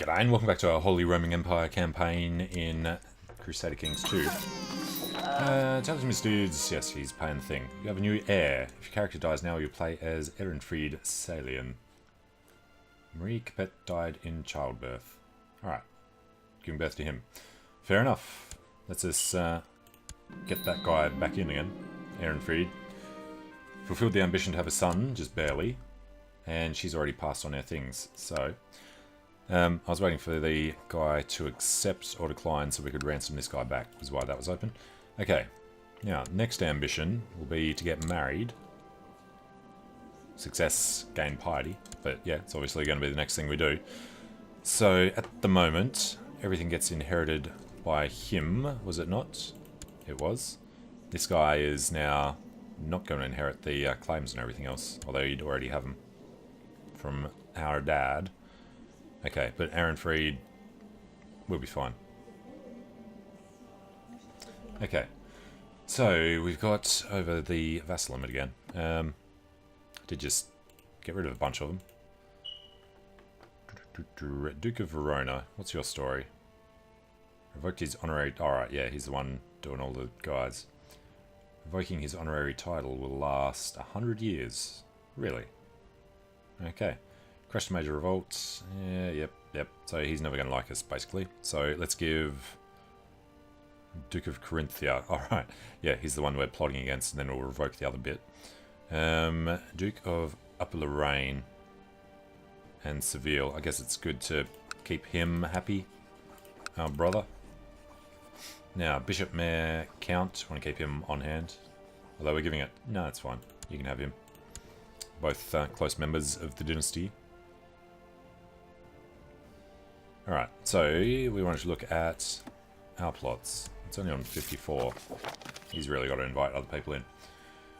G'day and welcome back to our Holy Roman Empire campaign in Crusader Kings 2. Tell us, Miss Dudes, yes, he's paying the thing. You have a new heir. If your character dies now, you play as Ehrenfried Salian. Marie Capet died in childbirth. Alright, giving birth to him. Fair enough. Let's just get that guy back in again. Ehrenfried. Fulfilled the ambition to have a son, just barely. And she's already passed on her things, so... I was waiting for the guy to accept or decline so we could ransom this guy back, was why that was open. Okay, now, next ambition will be to get married. Success, gain piety, but yeah, it's obviously going to be the next thing we do. So, at the moment, everything gets inherited by him, was it not? It was. This guy is now not going to inherit the claims and everything else, although he'd already have them from our dad. Okay, but Ehrenfried will be fine. Okay, so we've got over the vassal limit again. Did just get rid of a bunch of them. Duke of Verona, what's your story? Revoked his honorary... Alright, yeah, he's the one doing all the guys. Revoking his honorary title will last 100 years. Really? Okay. Crushed major revolts. Yeah, yep. So he's never going to like us, basically. So let's give Duke of Carinthia. Alright. Yeah, he's the one we're plotting against, and then we'll revoke the other bit. Duke of Upper Lorraine and Seville. I guess it's good to keep him happy. Our brother. Now, Bishop, Mayor, Count. Want to keep him on hand. Although we're giving it... No, it's fine. You can have him. Both close members of the dynasty. Alright, so we wanted to look at our plots. It's only on 54. He's really got to invite other people in.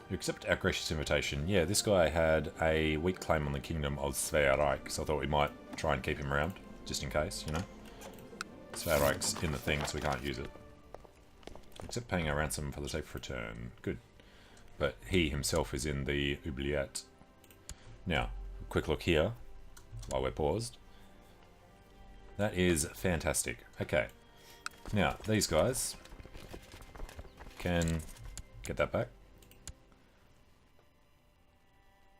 You accept our gracious invitation. Yeah, this guy had a weak claim on the kingdom of Sverreich, so I thought we might try and keep him around, just in case, you know. Sverreich's in the thing, so we can't use it. Except paying a ransom for the safe return. Good. But he himself is in the oubliette. Now, a quick look here, while we're paused. That is fantastic. Okay. Now, these guys can get that back.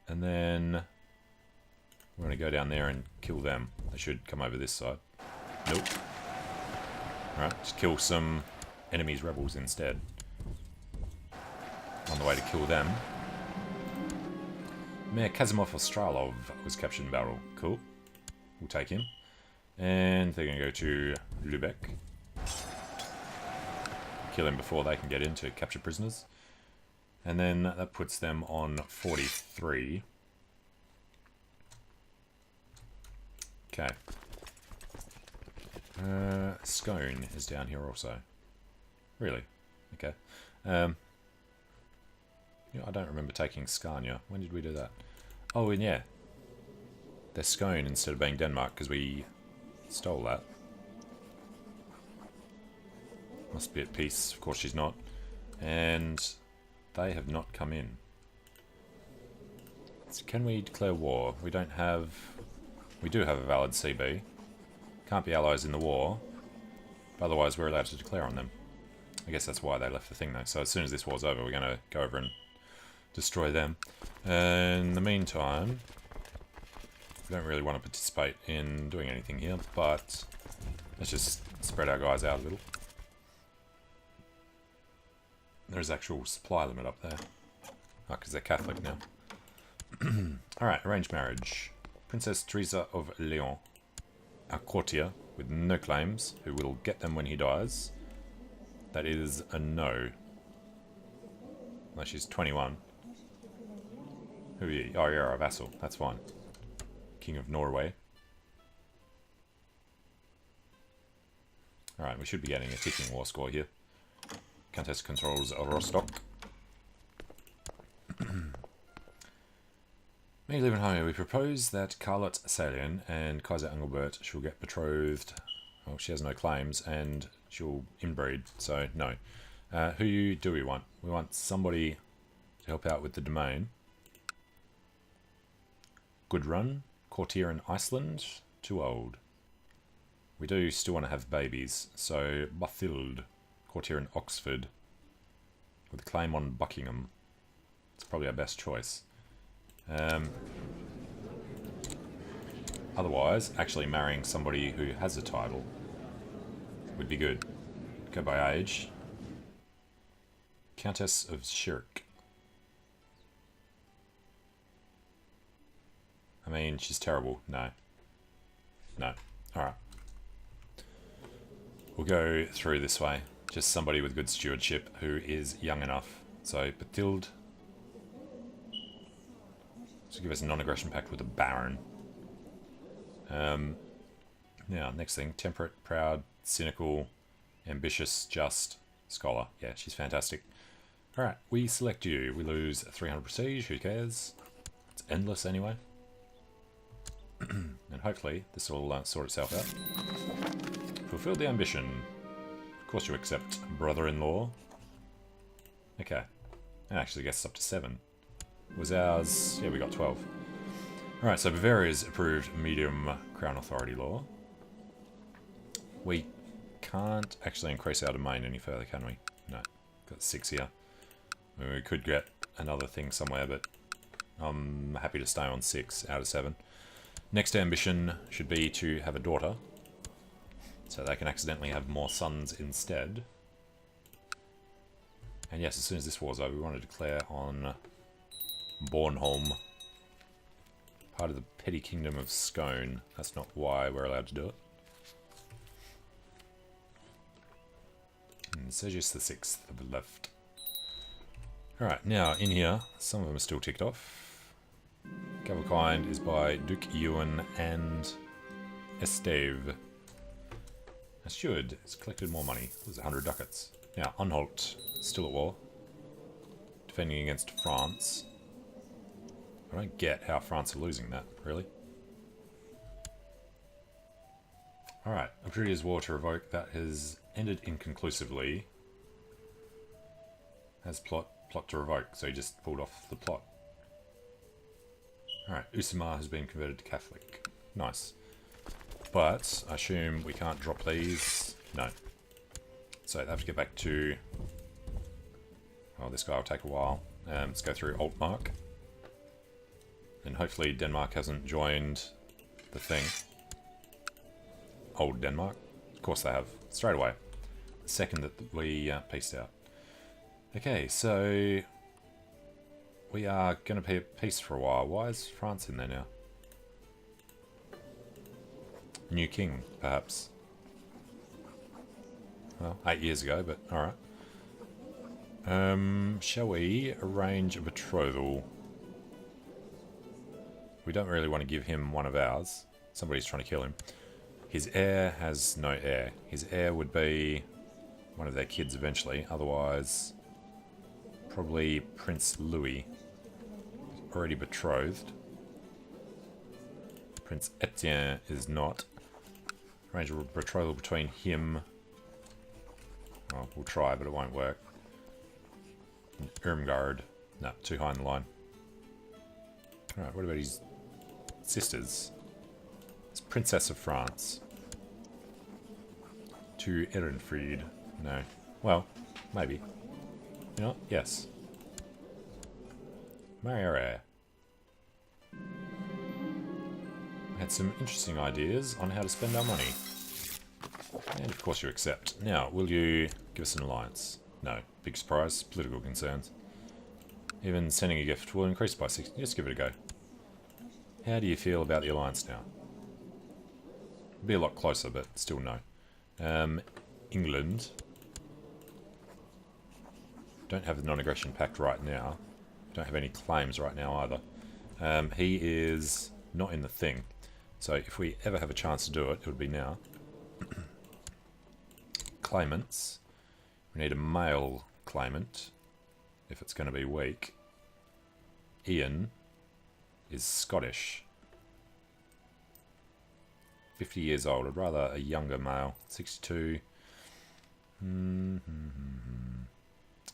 And then we're going to go down there and kill them. They should come over this side. Nope. Alright, just kill some enemies' rebels instead. On the way to kill them. Mayor Kazimov Ostralov was captured in battle. Cool. We'll take him. And they're going to go to Lubeck. Kill him before they can get in to capture prisoners. And then that puts them on 43. Okay. Scone is down here also. Really? Okay. You know, I don't remember taking Scania. When did we do that? Oh, and yeah. They're Scone instead of being Denmark because we stole that. Must be at peace. Of course she's not. And they have not come in. So can we declare war? We don't have... We do have a valid CB. Can't be allies in the war. But otherwise we're allowed to declare on them. I guess that's why they left the thing though. So as soon as this war's over, we're going to go over and destroy them. In the meantime... We don't really want to participate in doing anything here, but let's just spread our guys out a little. There's actual supply limit up there. Oh, because they're Catholic now. Alright, arranged marriage. Princess Teresa of Leon, a courtier with no claims, who will get them when he dies. That is a no. Well, she's 21. Who are you? Oh, you're a vassal. That's fine. King of Norway. Alright, we should be getting a ticking war score here. Countess controls Rostock. Me live in Hungary. We propose that Charlotte Salian and Kaiser Engelbert shall get betrothed. Well, she has no claims and she'll inbreed, so no. Who do we want? We want somebody to help out with the domain. Good run. Courtier in Iceland. Too old. We do still want to have babies, so Bathild, courtier in Oxford, with a claim on Buckingham. It's probably our best choice. Otherwise, actually marrying somebody who has a title would be good. Go by age. Countess of Shirk. I mean, she's terrible. No. No. Alright. We'll go through this way. Just somebody with good stewardship who is young enough. So, Bathilde. So give us a non-aggression pact with a baron. Now, next thing. Temperate, proud, cynical, ambitious, just, scholar. Yeah, she's fantastic. Alright, we select you. We lose 300 prestige. Who cares? It's endless anyway. And hopefully this will sort itself out. Fulfill the ambition. Of course you accept brother-in-law. Okay. And actually gets us up to 7. Was ours... yeah, we got 12. Alright, so Bavaria's approved medium crown authority law. We can't actually increase our domain any further, can we? No. Got 6 here. I mean, we could get another thing somewhere, but I'm happy to stay on 6 out of 7. Next ambition should be to have a daughter, so they can accidentally have more sons instead. And yes, as soon as this war's over, we want to declare on Bornholm, part of the petty kingdom of Scone. That's not why we're allowed to do it. And Sergius the 6th of the left. Alright, now in here, some of them are still ticked off. Cavalkind is by Duke Ewan and Esteve. A steward has collected more money. It was 100 ducats. Now, Anhalt, still at war. Defending against France. I don't get how France are losing that, really. Alright, a previous war to revoke that has ended inconclusively. Has plot to revoke, so he just pulled off the plot. Alright, Usamar has been converted to Catholic. Nice. But, I assume we can't drop these. No. So, they have to get back to... oh, this guy will take a while. Let's go through Altmark. And hopefully Denmark hasn't joined the thing. Old Denmark. Of course they have. Straight away. The second that we peaced out. Okay, so... we are going to be at peace for a while. Why is France in there now? New king, perhaps. Well, 8 years ago, but alright. Shall we arrange a betrothal? We don't really want to give him one of ours. Somebody's trying to kill him. His heir has no heir. His heir would be one of their kids eventually. Otherwise, probably Prince Louis. Already betrothed. Prince Etienne is not. Arrange a betrothal between him. Well, we'll try, but it won't work. And Irmgard. No, too high in the line. Alright, what about his sisters? It's Princess of France. To Ehrenfried. No. Well, maybe. You know what? Yes. Marry our heir. We had some interesting ideas on how to spend our money. And of course you accept. Now, will you give us an alliance? No. Big surprise. Political concerns. Even sending a gift will increase by 6. Just give it a go. How do you feel about the alliance now? Be a lot closer, but still no. England. Don't have the non-aggression pact right now. Don't have any claims right now either. He is not in the thing. So if we ever have a chance to do it, it would be now. Claimants. We need a male claimant. If it's going to be weak. Ian is Scottish. 50 years old. I'd rather a younger male. 62.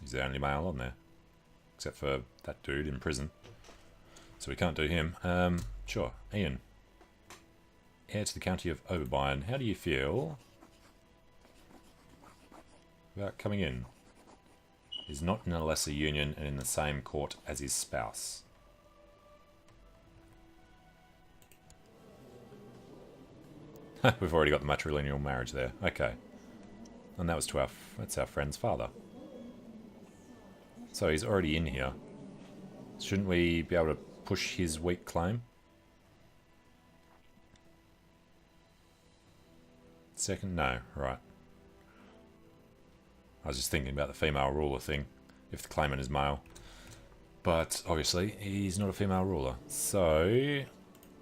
He's the only male on there. Except for that dude in prison. So we can't do him. Sure, Ian. heir to the county of Oberbayern. How do you feel about coming in? Is not in a lesser union and in the same court as his spouse. We've already got the matrilineal marriage there. Okay. And that was to that's our friend's father. So he's already in here. Shouldn't we be able to push his weak claim? Second? No, right. I was just thinking about the female ruler thing, if the claimant is male. But obviously, he's not a female ruler. So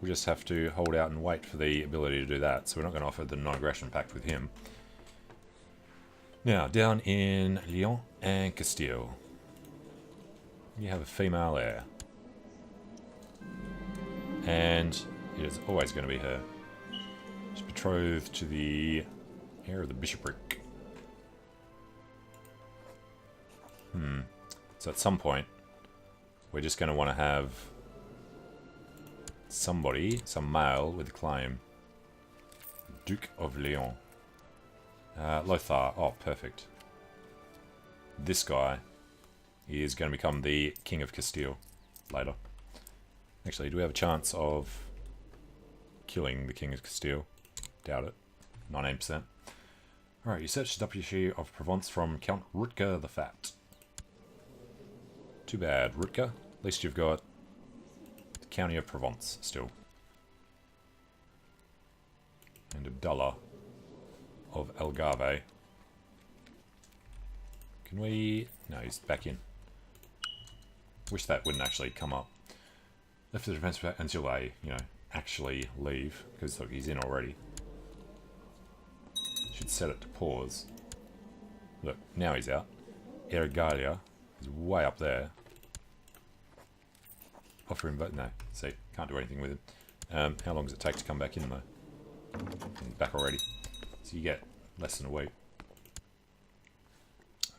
we just have to hold out and wait for the ability to do that. So we're not going to offer the non-aggression pact with him. Now, down in Lyon and Castile, you have a female heir. And it is always going to be her. She's betrothed to the heir of the bishopric. So at some point, we're just going to want to have somebody, some male with a claim. Duke of Lyon. Lothar. Oh, perfect. This guy is going to become the King of Castile later. Actually, do we have a chance of killing the King of Castile? Doubt it. 19%. Alright, you searched the Duchy of Provence from Count Rutger the Fat. Too bad, Rutger. At least you've got the County of Provence still. And Abdullah of Algarve. Can we... No, he's back in. Wish that wouldn't actually come up. Left the defense until they, actually leave. Because, look, he's in already. Should set it to pause. Look, now he's out. Ergalia is way up there. Offer him, but no. See, can't do anything with him. How long does it take to come back in, though? He's back already. So you get less than a week.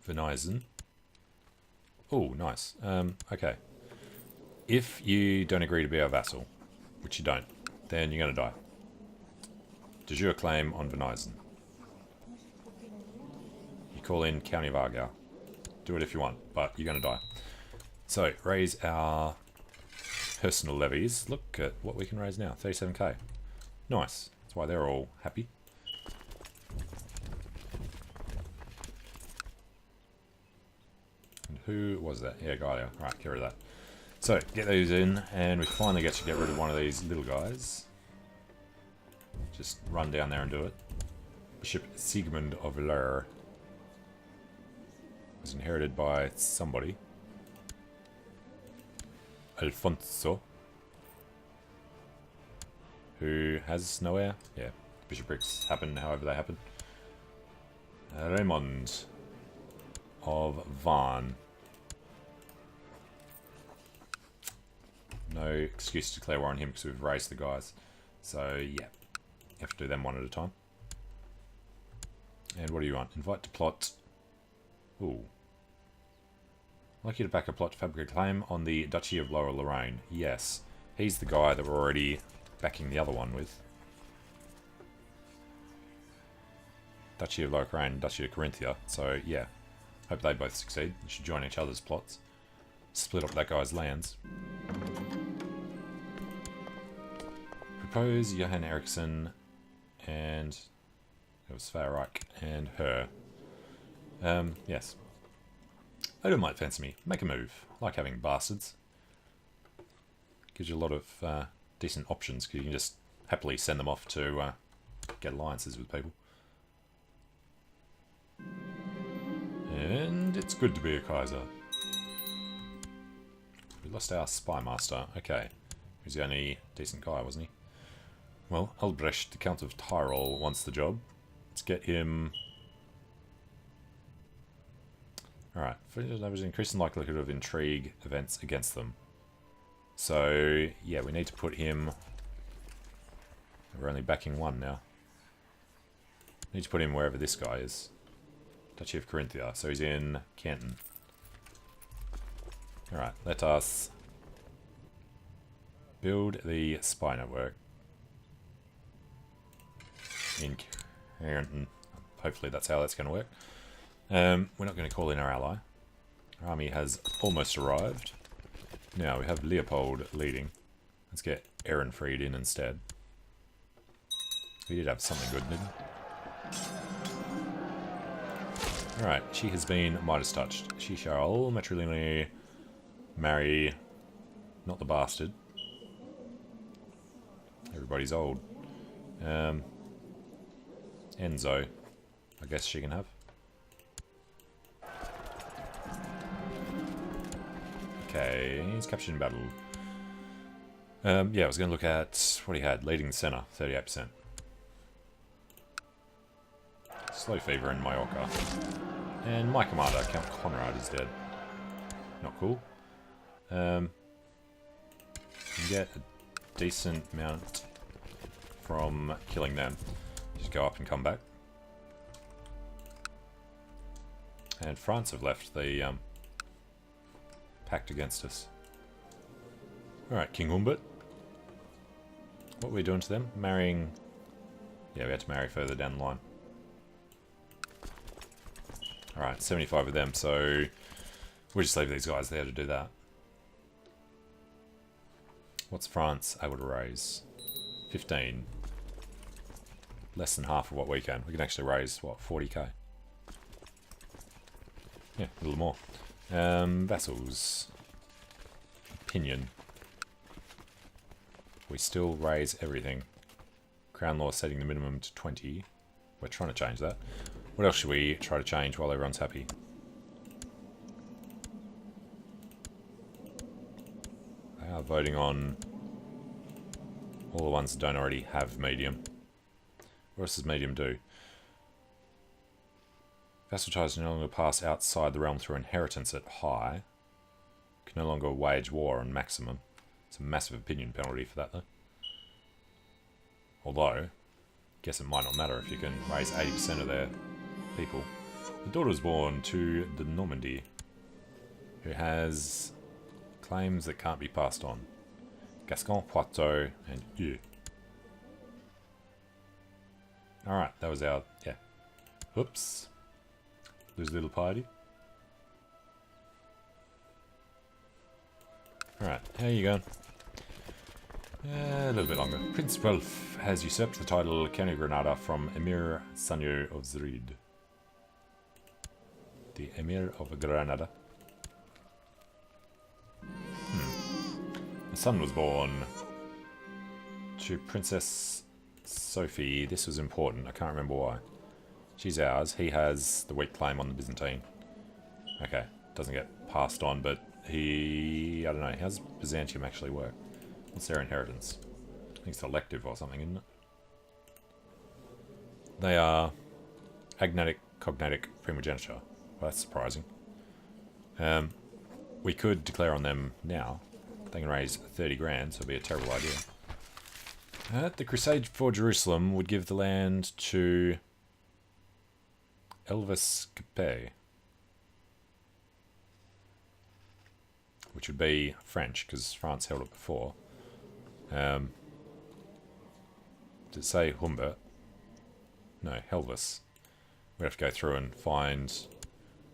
Venisen. Oh, nice. Okay. If you don't agree to be our vassal, which you don't, then you're going to die. De jure claim on Venisen. You call in County of Argyll. Do it if you want, but you're going to die. So, raise our personal levies. Look at what we can raise now. 37k. Nice. That's why they're all happy. And who was that? Yeah, Gaia. Right, get rid of that. So, get those in, and we finally get to get rid of one of these little guys. Just run down there and do it. Bishop Siegmund of Lur was inherited by somebody. Alfonso. Who has no heir? Yeah, bishoprics happen however they happen. Raymond of Van. No excuse to declare war on him because we've raised the guys. So, yeah. You have to do them one at a time. And what do you want? Invite to plot. Ooh. I'd like you to back a plot to fabricate a claim on the Duchy of Lower Lorraine. Yes. He's the guy that we're already backing the other one with. Duchy of Lower Lorraine, Duchy of Carinthia. So, yeah. Hope they both succeed. They should join each other's plots. Split up that guy's lands. Propose Johan Eriksson and it was Svarak and her. Yes. Odo might fancy me. Make a move. I like having bastards. Gives you a lot of decent options because you can just happily send them off to get alliances with people. And it's good to be a Kaiser. We lost our spy master. Okay. He was the only decent guy, wasn't he? Well, Albrecht, the Count of Tyrol, wants the job. Let's get him... Alright, there's an increasing likelihood of intrigue events against them. So, yeah, we need to put him... We're only backing one now. Need to put him wherever this guy is. Duchy of Carinthia, so he's in Canton. Alright, let us build the spy network. in Kärnten. Hopefully that's how that's going to work. We're not going to call in our ally. Our army has almost arrived. Now we have Leopold leading. Let's get Ehrenfried in instead. We did have something good, didn't we? Alright, she has been Midas touched. She shall matrimonially marry, not the bastard. Everybody's old. Enzo, I guess she can have. Okay, he's captured in battle. Yeah, I was going to look at what he had. Leading the centre, 38%. Slow fever in Mallorca. And my commander, Count Conrad, is dead. Not cool. Can get a decent amount from killing them. Just go up and come back. And France have left the pact against us. Alright, King Humbert. What were we doing to them? Marrying... Yeah, we had to marry further down the line. Alright, 75 of them, so we'll just leave these guys there to do that. What's France able to raise? 15. Less than half of what we can. We can actually raise, what, 40k? Yeah, a little more. Vassals. Opinion. We still raise everything. Crown law setting the minimum to 20. We're trying to change that. What else should we try to change while everyone's happy? They are voting on all the ones that don't already have medium. What else does medium do? Vassal ties no longer pass outside the realm through inheritance at high. Can no longer wage war on maximum. It's a massive opinion penalty for that though. Although, guess it might not matter if you can raise 80% of their people. The daughter was born to the Normandy, who has claims that can't be passed on. Gascon, Poitou, and Eu. Alright, that was our... yeah. Oops. Lose a little party. Alright, how are you going? A little bit longer. Prince Rolf has usurped the title County of Granada from Emir Sanyo of Zrid. The Emir of Granada. A son was born to Princess Sophie. This was important. I can't remember why. She's ours. He has the weak claim on the Byzantine. Okay. Doesn't get passed on, but he... I don't know. How does Byzantium actually work? What's their inheritance? I think it's elective or something, isn't it? They are agnatic, cognatic, primogeniture. Well, that's surprising. We could declare on them now. They can raise 30 grand, so it'd be a terrible idea. The Crusade for Jerusalem would give the land to Elvis Capet, which would be French, because France held it before. Did it say Humbert? No, Helvis. We have to go through and find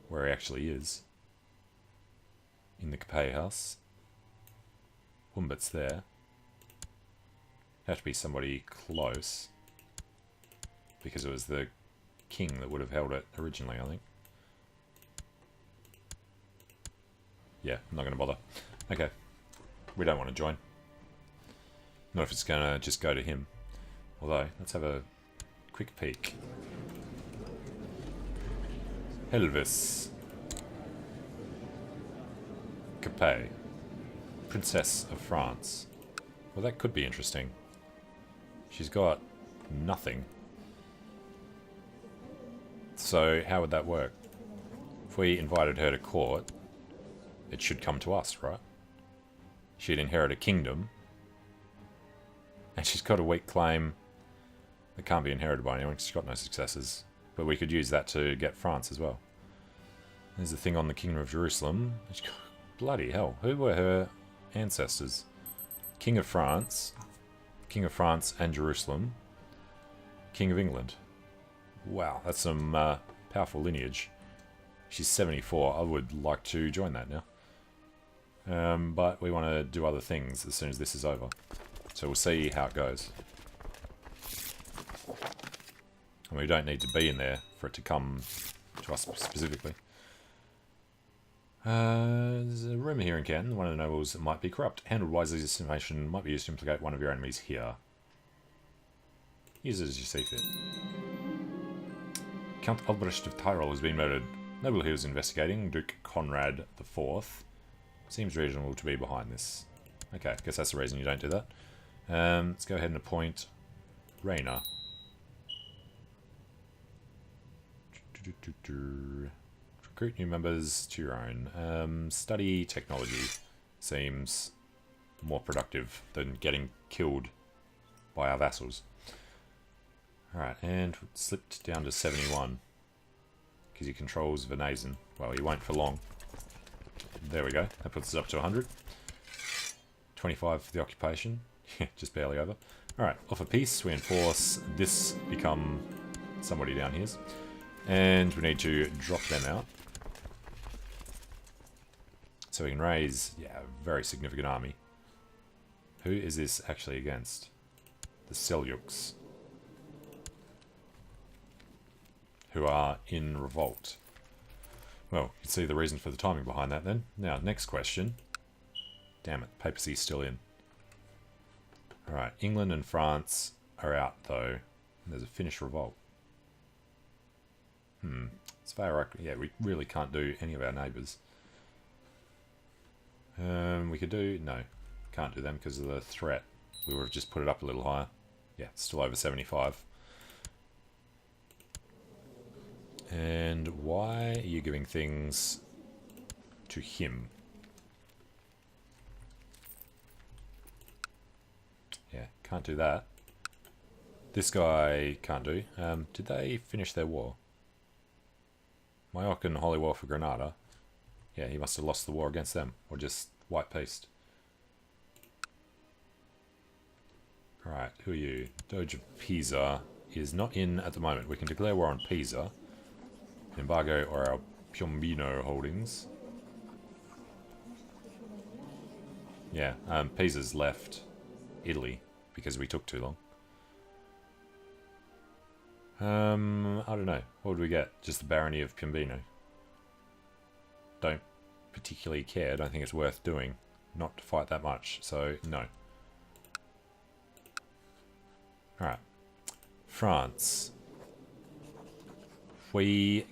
where he actually is. In the Capet house. Humbert's there. Have to be somebody close. Because it was the king that would have held it originally, I think. Yeah, I'm not going to bother. Okay. We don't want to join. Not if it's going to just go to him. Although, let's have a quick peek. Helvis. Capet. Princess of France. Well, that could be interesting. She's got nothing. So, how would that work? If we invited her to court, it should come to us, right? She'd inherit a kingdom. And she's got a weak claim that can't be inherited by anyone because she's got no successors. But we could use that to get France as well. There's a thing on the Kingdom of Jerusalem. Bloody hell. Who were her ancestors? King of France and Jerusalem. King of England. Wow, that's some powerful lineage. She's 74. I would like to join that now. But we want to do other things as soon as this is over. So we'll see how it goes. And we don't need to be in there for it to come to us specifically. There's a rumour here in Canton. One of the nobles might be corrupt. Handled wisely, this information might be used to implicate one of your enemies here. Use it as you see fit. Count Albrecht of Tyrol has been murdered. Noble he was investigating, Duke Conrad IV. Seems reasonable to be behind this. Okay, guess that's the reason you don't do that. Let's go ahead and appoint Raina. Recruit new members to your own. Study technology. Seems more productive than getting killed by our vassals. Alright, and slipped down to 71. Because he controls Venazen. Well, he won't for long. There we go. That puts us up to 100. 25 for the occupation. Just barely over. Alright, offer peace. We enforce this become somebody down here. And we need to drop them out. So we can raise, yeah, a very significant army. Who is this actually against? The Seljuks. Who are in revolt. Well, you can see the reason for the timing behind that then. Now, next question. Damn it, papacy's still in. Alright, England and France are out though. There's a Finnish revolt. As far as yeah, we really can't do any of our neighbours. We could do... no, can't do them because of the threat. We would have just put it up a little higher. Yeah, still over 75. And why are you giving things to him? Yeah, can't do that. This guy can't do. Did they finish their war? Majorcan Holy War for Granada. Yeah, he must have lost the war against them. Or just white peaced. Alright, who are you? Doge of Pisa is not in at the moment. We can declare war on Pisa. Embargo or our Piombino holdings. Yeah, Pisa's left Italy because we took too long. I don't know. What would we get? Just the barony of Piombino. Don't particularly care. Don't think it's worth doing. Not to fight that much, so no. Alright. France. We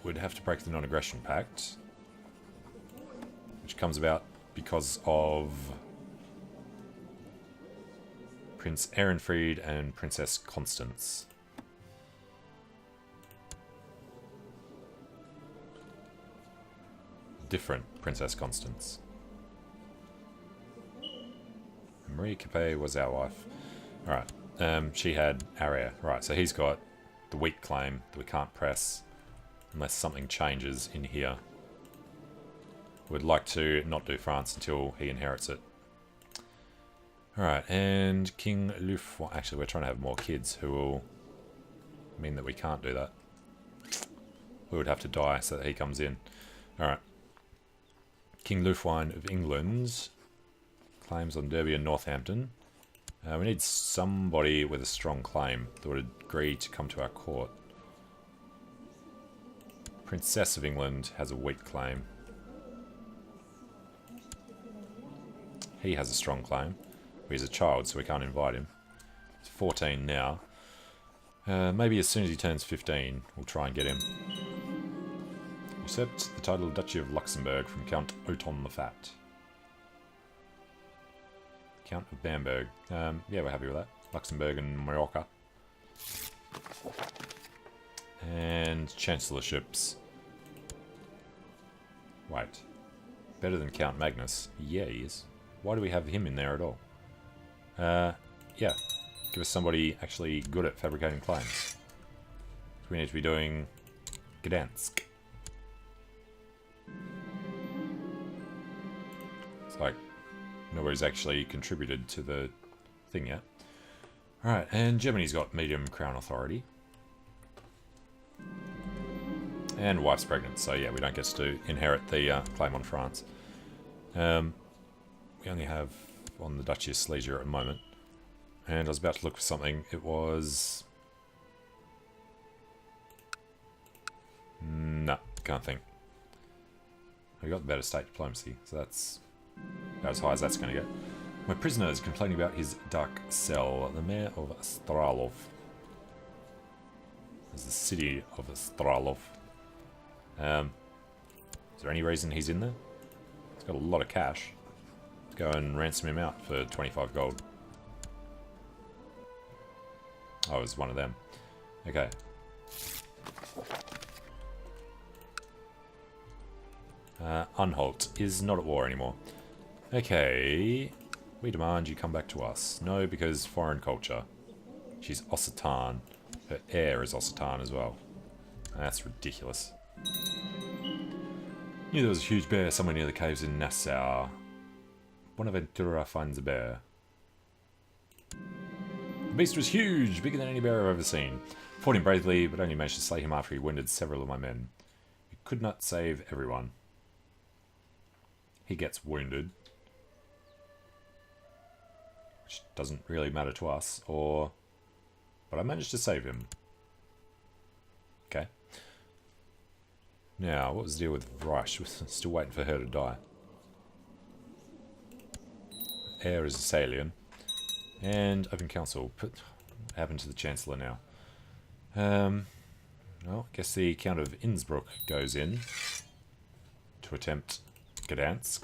would have to break the non-aggression pact, which comes about because of Prince Ehrenfried and Princess Constance. Different Princess Constance. Marie Capet was our wife. Alright, she had our heir. Right, so he's got the weak claim that we can't press unless something changes in here. We'd like to not do France until he inherits it. Alright, and King Luf... actually, we're trying to have more kids who will mean that we can't do that. We would have to die so that he comes in. Alright. King Lufwine of England claims on Derby and Northampton. We need somebody with a strong claim that would agree to come to our court. Princess of England has a weak claim. He has a strong claim. He's a child, so we can't invite him. He's 14 now. Maybe as soon as he turns 15, we'll try and get him. Usurped the title of Duchy of Luxembourg from Count Othon the Fat. Count of Bamberg. Yeah, we're happy with that. Luxembourg and Mallorca. And chancellorships. Wait. Better than Count Magnus? Yeah, he is. Why do we have him in there at all? Yeah. Give us somebody actually good at fabricating claims. We need to be doing Gdansk. It's like nobody's actually contributed to the thing yet. Alright, and Germany's got medium crown authority. And wife's pregnant, so yeah, we don't get to inherit the claim on France. We only have on the Duchy of Silesia at the moment. And I was about to look for something. It was... No, can't think. We got the better state diplomacy, so that's about as high as that's going to get. My prisoner is complaining about his dark cell. The mayor of Stralov. This is the city of Stralov. Is there any reason he's in there? He's got a lot of cash. Let's go and ransom him out for 25 gold. Oh, it was one of them. Okay. Anhalt is not at war anymore. Okay. We demand you come back to us. No, because foreign culture. She's Occitan. Her heir is Occitan as well. That's ridiculous. Knew there was a huge bear somewhere near the caves in Nassau. Bonaventura finds a bear. The beast was huge, bigger than any bear I've ever seen. Fought him bravely, but only managed to slay him after he wounded several of my men. You could not save everyone. He gets wounded. Which doesn't really matter to us, or... But I managed to save him. Okay. Now, what was the deal with Reich? We're still waiting for her to die. Heir is a Salian. And Open Council. What happened to the Chancellor now? Well, I guess the Count of Innsbruck goes in to attempt Gdansk.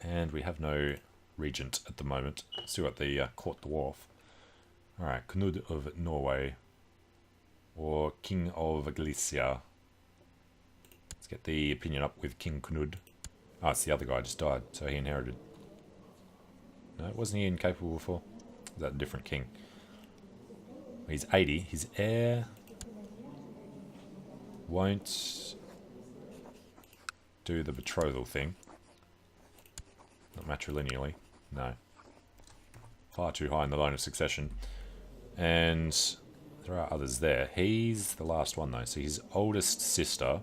And we have no regent at the moment. Still got the Court Dwarf. Alright, Knud of Norway. Or King of Galicia. Let's get the opinion up with King Knud. Oh, it's the other guy just died, so he inherited. No, wasn't he incapable before? Is that a different king? He's 80. His heir won't do the betrothal thing. Not matrilineally. No. Far too high in the line of succession. And there are others there. He's the last one though. So his oldest sister.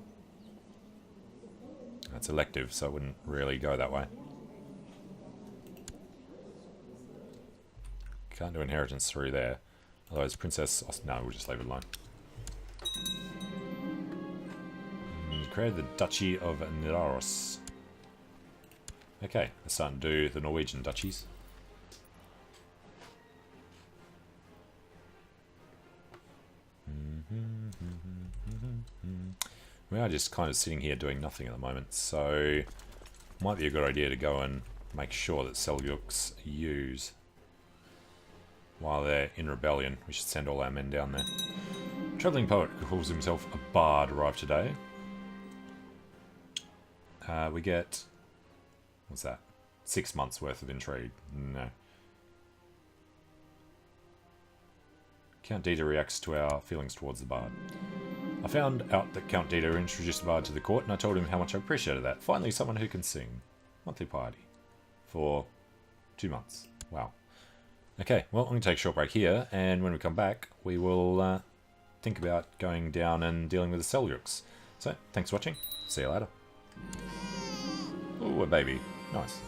That's elective, so it wouldn't really go that way. Can't do inheritance through there. Otherwise, Princess... Oh, no, we'll just leave it alone. Created the Duchy of Nidaros. Okay, they're starting to do the Norwegian duchies. We are just kind of sitting here doing nothing at the moment, so... Might be a good idea to go and make sure that Seljuks use... While they're in rebellion, we should send all our men down there. Travelling poet who calls himself a bard arrived today. We get... What's that? 6 months worth of intrigue. No. Count Dieter reacts to our feelings towards the bard. I found out that Count Dieter introduced the bard to the court, and I told him how much I appreciated that. Finally, someone who can sing. Monthly party. For 2 months. Wow. Okay, well, I'm going to take a short break here, and when we come back, we will think about going down and dealing with the Seljuks. So, thanks for watching. See you later. Ooh, a baby. Nice.